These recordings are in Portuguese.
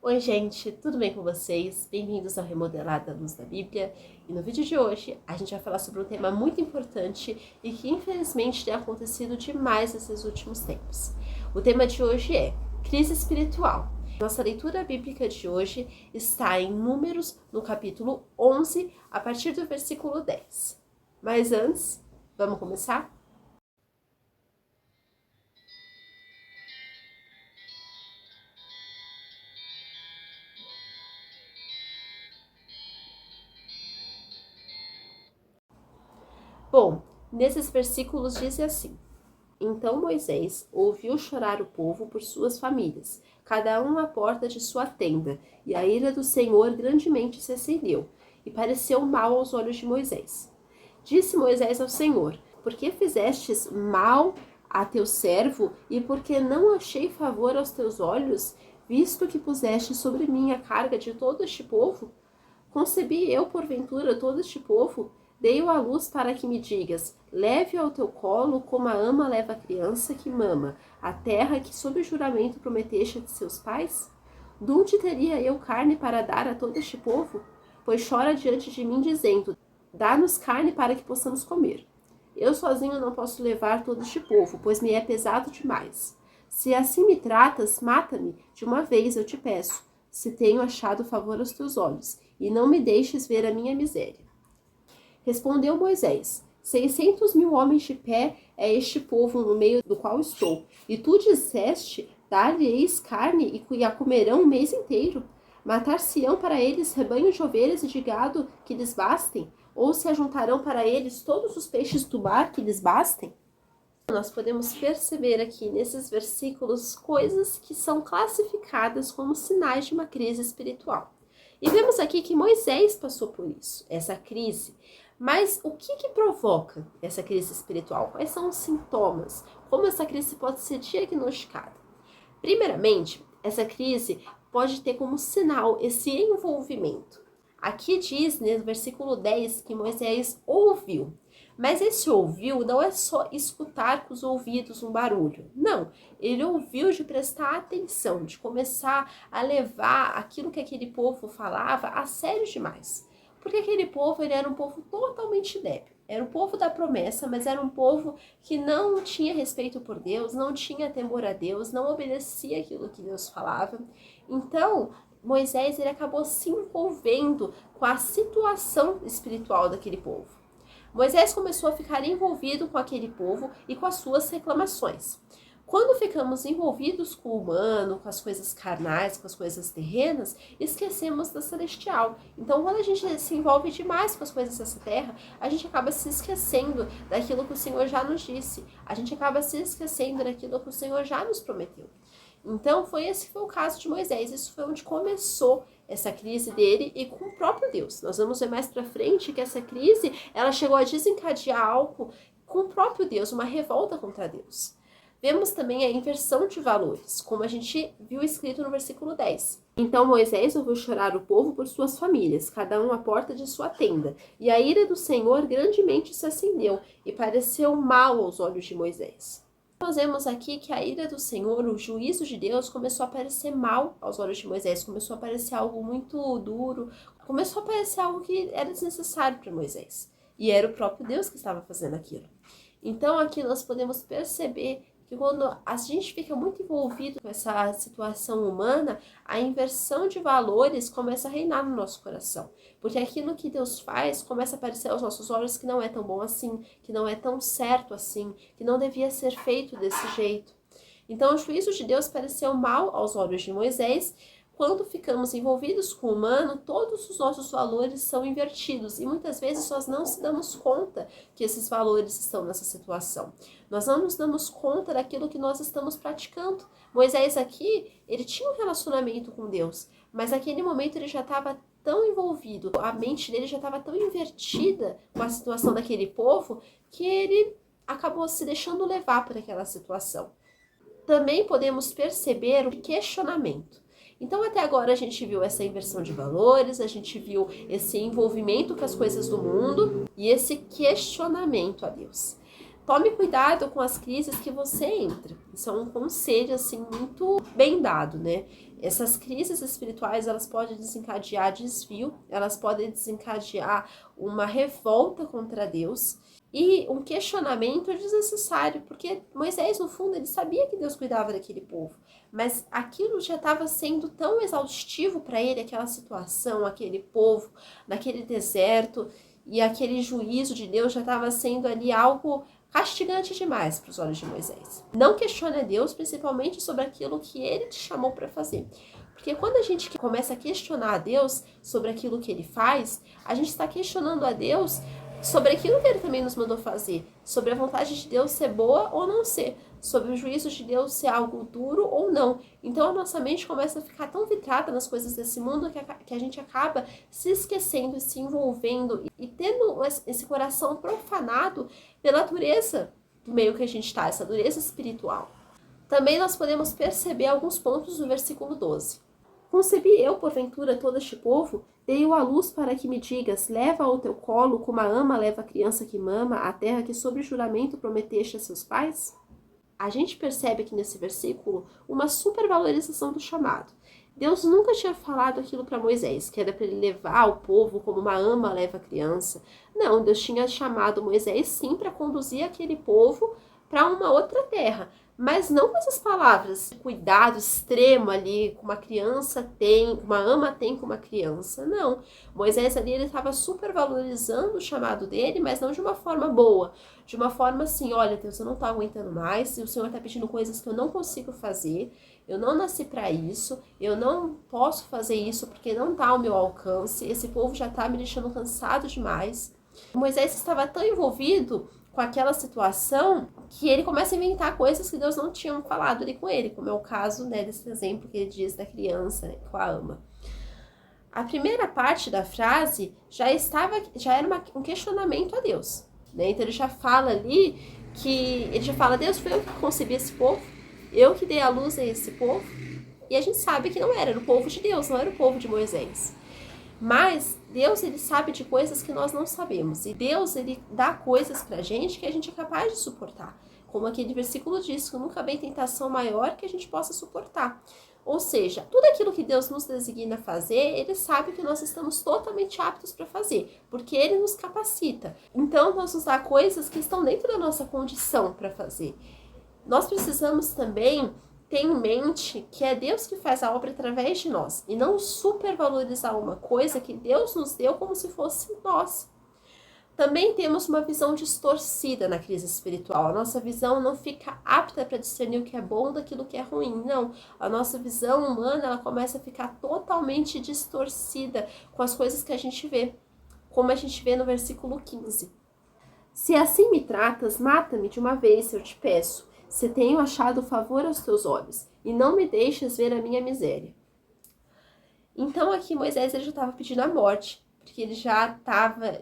Oi gente, tudo bem com vocês? Bem-vindos ao Remodelar da Luz da Bíblia. E no vídeo de hoje a gente vai falar sobre um tema muito importante e que infelizmente tem acontecido demais nesses últimos tempos. O tema de hoje é crise espiritual. Nossa leitura bíblica de hoje está em Números, no capítulo 11, a partir do versículo 10. Mas antes, vamos começar? Bom, nesses versículos diz assim: Então Moisés ouviu chorar o povo por suas famílias, cada um à porta de sua tenda, e a ira do Senhor grandemente se acendeu, e pareceu mal aos olhos de Moisés. Disse Moisés ao Senhor: Por que fizestes mal a teu servo, e por que não achei favor aos teus olhos, visto que puseste sobre mim a carga de todo este povo? Concebi eu, porventura, todo este povo? Dei-o à luz para que me digas: leve-o ao teu colo, como a ama leva a criança que mama, a terra que sob juramento prometeste de seus pais? Donde teria eu carne para dar a todo este povo? Pois chora diante de mim, dizendo: dá-nos carne para que possamos comer. Eu sozinho não posso levar todo este povo, pois me é pesado demais. Se assim me tratas, mata-me de uma vez, eu te peço, se tenho achado favor aos teus olhos, e não me deixes ver a minha miséria. Respondeu Moisés: 600.000 homens de pé é este povo no meio do qual estou. E tu disseste: dar-lhe-eis carne e a comerão um mês inteiro. Matar-se-ão para eles rebanhos de ovelhas e de gado que lhes bastem? Ou se ajuntarão para eles todos os peixes do mar que lhes bastem? Nós podemos perceber aqui nesses versículos coisas que são classificadas como sinais de uma crise espiritual. E vemos aqui que Moisés passou por isso, essa crise. Mas o que provoca essa crise espiritual? Quais são os sintomas? Como essa crise pode ser diagnosticada? Primeiramente, essa crise pode ter como sinal esse envolvimento. Aqui diz, no versículo 10, que Moisés ouviu. Mas esse ouviu não é só escutar com os ouvidos um barulho. Não, ele ouviu de prestar atenção, de começar a levar aquilo que aquele povo falava a sério demais. Porque aquele povo ele era um povo totalmente débil. Era o povo da promessa, mas era um povo que não tinha respeito por Deus, não tinha temor a Deus, não obedecia aquilo que Deus falava. Então, Moisés ele acabou se envolvendo com a situação espiritual daquele povo. Moisés começou a ficar envolvido com aquele povo e com as suas reclamações. Quando ficamos envolvidos com o humano, com as coisas carnais, com as coisas terrenas, esquecemos da celestial. Então, quando a gente se envolve demais com as coisas dessa terra, a gente acaba se esquecendo daquilo que o Senhor já nos disse. A gente acaba se esquecendo daquilo que o Senhor já nos prometeu. Então, esse foi o caso de Moisés. Isso foi onde começou essa crise dele e com o próprio Deus. Nós vamos ver mais pra frente que essa crise, ela chegou a desencadear algo com o próprio Deus, uma revolta contra Deus. Vemos também a inversão de valores, como a gente viu escrito no versículo 10. Então Moisés ouviu chorar o povo por suas famílias, cada um à porta de sua tenda, e a ira do Senhor grandemente se acendeu, e pareceu mal aos olhos de Moisés. Nós vemos aqui que a ira do Senhor, o juízo de Deus, começou a parecer mal aos olhos de Moisés, começou a parecer algo muito duro, começou a parecer algo que era desnecessário para Moisés. E era o próprio Deus que estava fazendo aquilo. Então aqui nós podemos perceber que quando a gente fica muito envolvido com essa situação humana, a inversão de valores começa a reinar no nosso coração. Porque aquilo que Deus faz começa a aparecer aos nossos olhos que não é tão bom assim, que não é tão certo assim, que não devia ser feito desse jeito. Então o juízo de Deus pareceu mal aos olhos de Moisés. Quando ficamos envolvidos com o humano, todos os nossos valores são invertidos e muitas vezes nós não se damos conta que esses valores estão nessa situação. Nós não nos damos conta daquilo que nós estamos praticando. Moisés aqui, ele tinha um relacionamento com Deus, mas naquele momento ele já estava tão envolvido, a mente dele já estava tão invertida com a situação daquele povo, que ele acabou se deixando levar por aquela situação. Também podemos perceber o questionamento. Então, até agora a gente viu essa inversão de valores, a gente viu esse envolvimento com as coisas do mundo e esse questionamento a Deus. Tome cuidado com as crises que você entra. Isso é um conselho, assim, muito bem dado, né? Essas crises espirituais, elas podem desencadear desvio, elas podem desencadear uma revolta contra Deus e um questionamento desnecessário, porque Moisés, no fundo, ele sabia que Deus cuidava daquele povo, mas aquilo já estava sendo tão exaustivo para ele, aquela situação, aquele povo, naquele deserto, e aquele juízo de Deus já estava sendo ali algo castigante demais para os olhos de Moisés. Não questione a Deus, principalmente sobre aquilo que ele te chamou para fazer. Porque quando a gente começa a questionar a Deus sobre aquilo que ele faz, a gente está questionando a Deus sobre aquilo que ele também nos mandou fazer, sobre a vontade de Deus ser boa ou não ser, sobre o juízo de Deus ser algo duro ou não. Então a nossa mente começa a ficar tão vidrada nas coisas desse mundo que a gente acaba se esquecendo e se envolvendo e tendo esse coração profanado pela dureza do meio que a gente está, essa dureza espiritual. Também nós podemos perceber alguns pontos no versículo 12. Concebi eu, porventura, todo este povo? Dei-o à luz para que me digas, leva ao teu colo, como a ama leva a criança que mama, a terra que sobre juramento prometeste a seus pais? A gente percebe aqui nesse versículo uma supervalorização do chamado. Deus nunca tinha falado aquilo para Moisés, que era para ele levar o povo como uma ama leva a criança. Não, Deus tinha chamado Moisés sim para conduzir aquele povo para uma outra terra. Mas não com essas palavras, cuidado extremo ali, como uma criança tem, uma ama tem com uma criança, não. Moisés ali, ele estava super valorizando o chamado dele, mas não de uma forma boa, de uma forma assim, olha Deus, eu não estou aguentando mais, o Senhor está pedindo coisas que eu não consigo fazer, eu não nasci para isso, eu não posso fazer isso porque não está ao meu alcance, esse povo já está me deixando cansado demais. Moisés estava tão envolvido com aquela situação que ele começa a inventar coisas que Deus não tinha falado ali com ele, como é o caso, né, desse exemplo que ele diz da criança, né, com a ama. A primeira parte da frase já era um questionamento a Deus, né? Então ele já fala ali Deus, foi eu que concebi esse povo, eu que dei a luz a esse povo, e a gente sabe que não era o povo de Deus, não era o povo de Moisés. Mas Deus, ele sabe de coisas que nós não sabemos. E Deus, ele dá coisas pra gente que a gente é capaz de suportar. Como aquele versículo diz, que nunca vem tentação maior que a gente possa suportar. Ou seja, tudo aquilo que Deus nos designa fazer, ele sabe que nós estamos totalmente aptos para fazer, porque ele nos capacita. Então, nós nos dá coisas que estão dentro da nossa condição para fazer. Nós precisamos também ter em mente que é Deus que faz a obra através de nós e não supervalorizar uma coisa que Deus nos deu como se fosse nós. Também temos uma visão distorcida na crise espiritual. A nossa visão não fica apta para discernir o que é bom daquilo que é ruim, não. A nossa visão humana, ela começa a ficar totalmente distorcida com as coisas que a gente vê, como a gente vê no versículo 15. Se assim me tratas, mata-me de uma vez, eu te peço, se tenho achado favor aos teus olhos, e não me deixes ver a minha miséria. Então aqui Moisés ele já estava pedindo a morte, porque ele já estava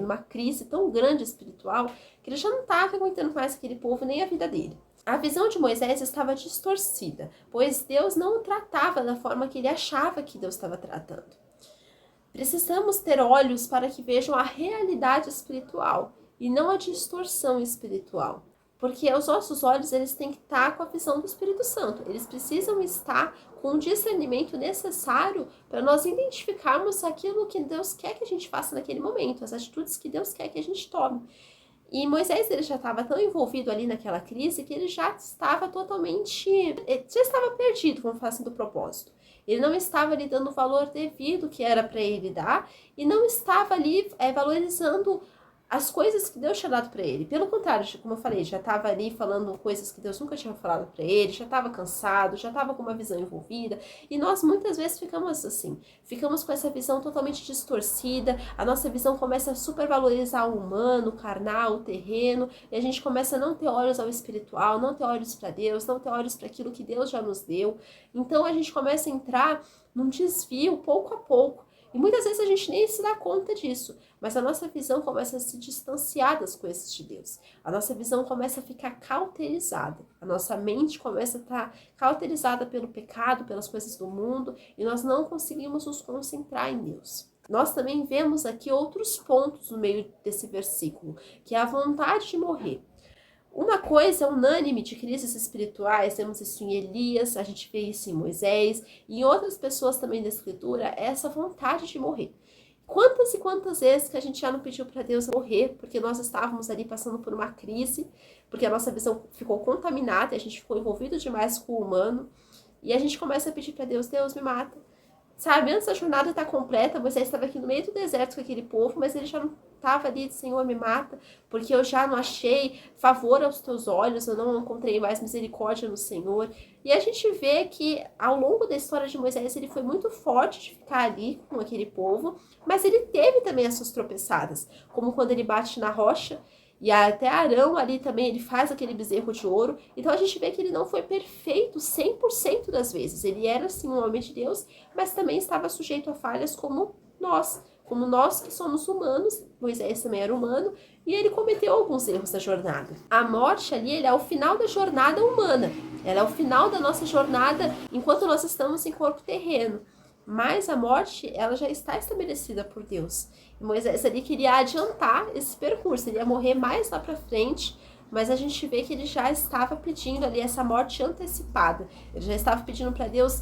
numa crise tão grande espiritual, que ele já não estava aguentando mais aquele povo nem a vida dele. A visão de Moisés estava distorcida, pois Deus não o tratava da forma que ele achava que Deus estava tratando. Precisamos ter olhos para que vejam a realidade espiritual e não a distorção espiritual. Porque os nossos olhos, eles têm que estar com a visão do Espírito Santo. Eles precisam estar com o discernimento necessário para nós identificarmos aquilo que Deus quer que a gente faça naquele momento, as atitudes que Deus quer que a gente tome. E Moisés, ele já estava tão envolvido ali naquela crise que ele já estava perdido, vamos falar assim, do propósito. Ele não estava ali dando o valor devido que era para ele dar e não estava ali valorizando as coisas que Deus tinha dado para ele. Pelo contrário, como eu falei, já estava ali falando coisas que Deus nunca tinha falado para ele, já estava cansado, já estava com uma visão envolvida. E nós muitas vezes ficamos assim, ficamos com essa visão totalmente distorcida, a nossa visão começa a supervalorizar o humano, o carnal, o terreno, e a gente começa a não ter olhos ao espiritual, não ter olhos para Deus, não ter olhos para aquilo que Deus já nos deu. Então a gente começa a entrar num desvio pouco a pouco. E muitas vezes a gente nem se dá conta disso, mas a nossa visão começa a se distanciar das coisas de Deus. A nossa visão começa a ficar cauterizada. A nossa mente começa a estar cauterizada pelo pecado, pelas coisas do mundo, e nós não conseguimos nos concentrar em Deus. Nós também vemos aqui outros pontos no meio desse versículo, que é a vontade de morrer. Uma coisa unânime de crises espirituais, temos isso em Elias, a gente vê isso em Moisés, e em outras pessoas também da Escritura, é essa vontade de morrer. Quantas e quantas vezes que a gente já não pediu para Deus morrer, porque nós estávamos ali passando por uma crise, porque a nossa visão ficou contaminada, a gente ficou envolvido demais com o humano, e a gente começa a pedir para Deus, Deus me mata. Sabe, antes da jornada estar completa, Moisés estava aqui no meio do deserto com aquele povo, mas ele já não estava ali, Senhor, me mata, porque eu já não achei favor aos teus olhos, eu não encontrei mais misericórdia no Senhor. E a gente vê que ao longo da história de Moisés, ele foi muito forte de ficar ali com aquele povo, mas ele teve também as suas tropeçadas, como quando ele bate na rocha, e até Arão ali também, ele faz aquele bezerro de ouro. Então a gente vê que ele não foi perfeito 100% das vezes. Ele era sim um homem de Deus, mas também estava sujeito a falhas como nós que somos humanos. Moisés também era humano e ele cometeu alguns erros na jornada. A morte ali, ele é o final da jornada humana. Ela é o final da nossa jornada enquanto nós estamos em corpo terreno. Mas a morte, ela já está estabelecida por Deus. E Moisés ali queria adiantar esse percurso, ele ia morrer mais lá para frente, mas a gente vê que ele já estava pedindo ali essa morte antecipada. Ele já estava pedindo para Deus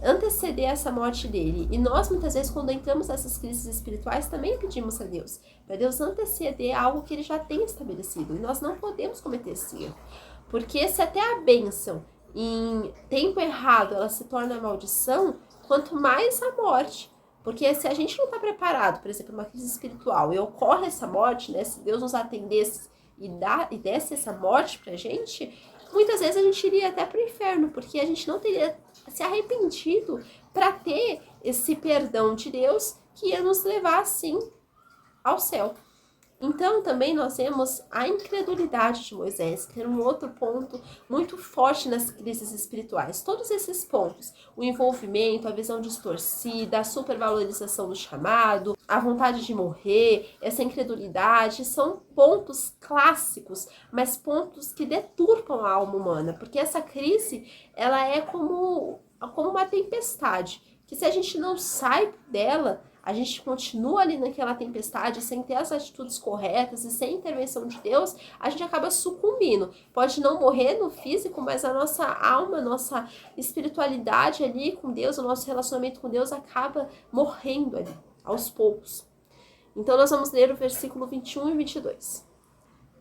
anteceder essa morte dele. E nós, muitas vezes, quando entramos nessas crises espirituais, também pedimos a Deus, para Deus anteceder algo que ele já tem estabelecido. E nós não podemos cometer esse erro. Porque se até a bênção, em tempo errado, ela se torna maldição, quanto mais a morte. Porque se a gente não está preparado, por exemplo, numa crise espiritual, e ocorre essa morte, né? Se Deus nos atendesse e desse essa morte pra gente, muitas vezes a gente iria até pro inferno, porque a gente não teria se arrependido para ter esse perdão de Deus que ia nos levar, assim, ao céu. Então, também nós vemos a incredulidade de Moisés, que era um outro ponto muito forte nas crises espirituais. Todos esses pontos, o envolvimento, a visão distorcida, a supervalorização do chamado, a vontade de morrer, essa incredulidade, são pontos clássicos, mas pontos que deturpam a alma humana, porque essa crise, ela é como uma tempestade, que se a gente não sai dela, a gente continua ali naquela tempestade sem ter as atitudes corretas e sem intervenção de Deus, a gente acaba sucumbindo. Pode não morrer no físico, mas a nossa alma, a nossa espiritualidade ali com Deus, o nosso relacionamento com Deus acaba morrendo ali, aos poucos. Então nós vamos ler o versículo 21 e 22.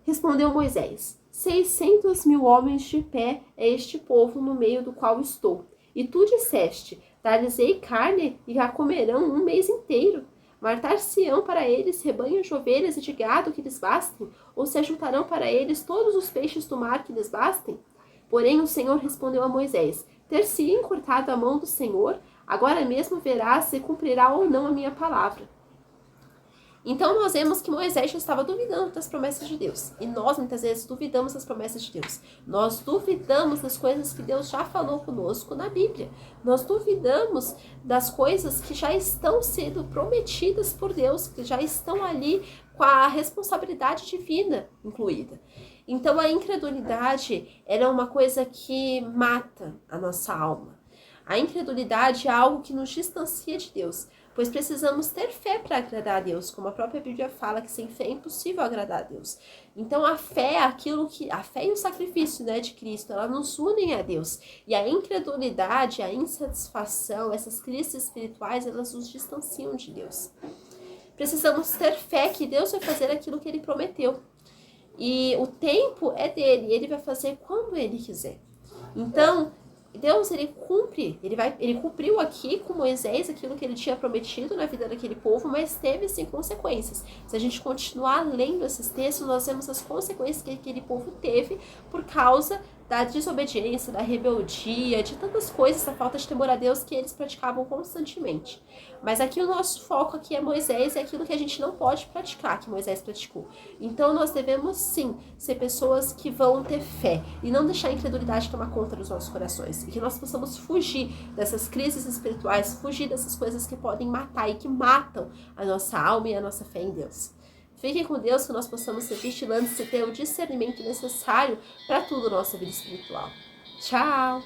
Respondeu Moisés: 600.000 homens de pé é este povo no meio do qual estou. E tu disseste: dar-lhes-ei carne e a comerão um mês inteiro. Matar-se-ão para eles rebanhos de ovelhas e de gado que lhes bastem? Ou se ajuntarão para eles todos os peixes do mar que lhes bastem? Porém o Senhor respondeu a Moisés: ter-se-ia encurtado a mão do Senhor? Agora mesmo verás se cumprirá ou não a minha palavra. Então nós vemos que Moisés já estava duvidando das promessas de Deus. E nós muitas vezes duvidamos das promessas de Deus. Nós duvidamos das coisas que Deus já falou conosco na Bíblia. Nós duvidamos das coisas que já estão sendo prometidas por Deus, que já estão ali com a responsabilidade divina incluída. Então a incredulidade ela é uma coisa que mata a nossa alma. A incredulidade é algo que nos distancia de Deus, pois precisamos ter fé para agradar a Deus, como a própria Bíblia fala que sem fé é impossível agradar a Deus. Então a fé é aquilo que a fé e o sacrifício, né, de Cristo, ela nos unem a Deus. E a incredulidade, a insatisfação, essas crises espirituais, elas nos distanciam de Deus. Precisamos ter fé que Deus vai fazer aquilo que ele prometeu. E o tempo é dele, ele vai fazer quando ele quiser. Então, Deus, ele cumpriu aqui com Moisés aquilo que ele tinha prometido na vida daquele povo, mas teve sim consequências. Se a gente continuar lendo esses textos, nós vemos as consequências que aquele povo teve por causa da desobediência, da rebeldia, de tantas coisas, da falta de temor a Deus que eles praticavam constantemente. Mas aqui o nosso foco aqui é Moisés, é aquilo que a gente não pode praticar, que Moisés praticou. Então nós devemos sim ser pessoas que vão ter fé e não deixar a incredulidade tomar conta dos nossos corações. E que nós possamos fugir dessas crises espirituais, fugir dessas coisas que podem matar e que matam a nossa alma e a nossa fé em Deus. Fiquem com Deus, que nós possamos ser vigilantes e ter o discernimento necessário para tudo na nossa vida espiritual. Tchau!